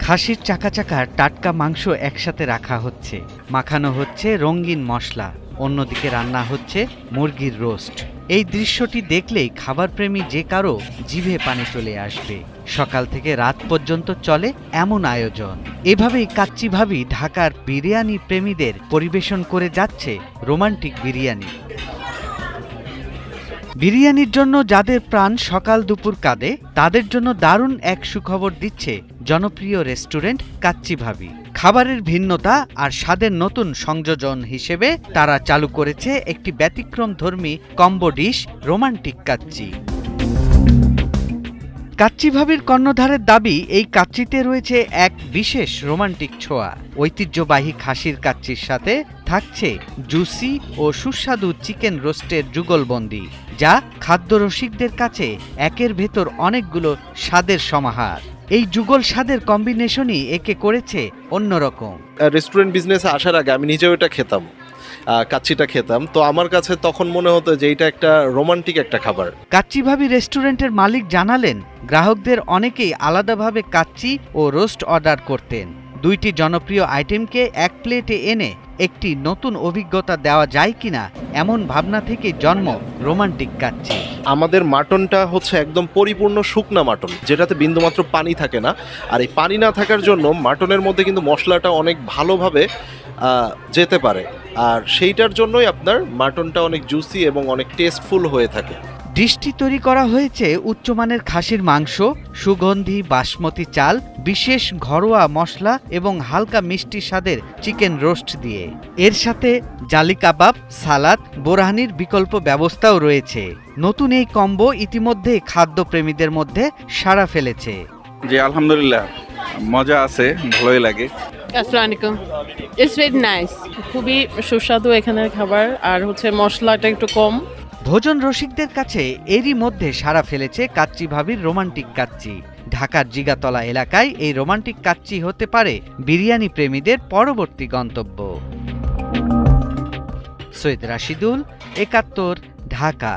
খাসির চাকা চাকা টাটকা মাংস একসাথে রাখা হচ্ছে, মাখানো হচ্ছে রঙিন মশলা, অন্যদিকে রান্না হচ্ছে মুরগির রোস্ট। এই দৃশ্যটি দেখলেই খাবারপ্রেমী যে কারো জিভে পানি চলে আসবে। সকাল থেকে রাত পর্যন্ত চলে এমন আয়োজন। এভাবেই কাচ্চি ভাবি ঢাকার বিরিয়ানি প্রেমীদের পরিবেশন করে যাচ্ছে রোমান্টিক বিরিয়ানি। বিরিয়ানির জন্য যাদের প্রাণ সকাল দুপুর কাঁদে, তাদের জন্য দারুণ এক সুখবর দিচ্ছে জনপ্রিয় রেস্টুরেন্ট কাচ্চি ভাবি। খাবারের ভিন্নতা আর স্বাদের নতুন সংযোজন হিসেবে তারা চালু করেছে একটি ব্যতিক্রমধর্মী কম্বো ডিশ, রোমান্টিক কাচ্চি। কাচ্চি ভাবির কর্ণধারের দাবি, এই কাচ্চিতে রয়েছে এক বিশেষ রোমান্টিক ছোঁয়া। ঐতিহ্যবাহী খাসির কাচ্চির সাথে থাকছে জুসি ও সুস্বাদু চিকেন রোস্টের যুগলবন্দি, যা খাদ্যরসিকদের কাছে একের ভেতর অনেকগুলো স্বাদের সমাহার। এই যুগল স্বাদের কম্বিনেশনই একে করেছে অন্যরকম। রেস্টুরেন্ট বিজনেসে আসার আগে আমি নিজেও এটা খেতাম, কাচ্চিটা খেতাম, তো আমার কাছে তখন মনে হতো যে এটা একটা রোমান্টিক একটা খাবার। কাচ্চি ভাবি রেস্টুরেন্টের মালিক জানালেন, গ্রাহকদের অনেকেই আলাদাভাবে কাচ্চি ও রোস্ট অর্ডার করতেন। দুইটি জনপ্রিয় আইটেমকে এক প্লেটে এনে একটি নতুন অভিজ্ঞতা দেওয়া যায় কিনা, এমন ভাবনা থেকে জন্ম রোমান্টিক কাচ্চি। আমাদের মাটনটা হচ্ছে একদম পরিপূর্ণ শুকনা মাটন, যেটাতে বিন্দুমাত্র পানি থাকে না। আর এই পানি না থাকার জন্য মাটনের মধ্যে কিন্তু মশলাটা অনেক ভালোভাবে যেতে পারে, আর সেইটার জন্যই আপনার মাটনটা অনেক জুসি এবং অনেক টেস্টফুল হয়ে থাকে। ডিশটি তৈরি করা হয়েছে উচ্চমানের খাসির মাংস, সুগন্ধি বাসমতি চাল, বিশেষ ঘরোয়া মশলা এবং হালকা মিষ্টি স্বাদের চিকেন রোস্ট দিয়ে। এর সাথে জালি কাবাব, সালাদ, বোরহানির বিকল্প ব্যবস্থাও রয়েছে। নতুন এই কম্বো ইতিমধ্যে খাদ্যপ্রেমীদের মধ্যে সাড়া ফেলেছে। জি আলহামদুলিল্লাহ, মজা আছে, ভালোই লাগে। আসসালামু আলাইকুম। ইটস ভেরি নাইস, খুবই সুস্বাদু এখানের খাবার, আর হচ্ছে মশলাটা একটু কম। ভোজন রসিকদের কাছে এরই মধ্যে সাড়া ফেলেছে কাচ্চি ভাবির রোমান্টিক কাচ্চি। ঢাকার জিগাতলা এলাকায় এই রোমান্টিক কাচ্চি হতে পারে বিরিয়ানি প্রেমীদের পরবর্তী গন্তব্য। সৈয়দ রাশিদুল, ৭১, ঢাকা।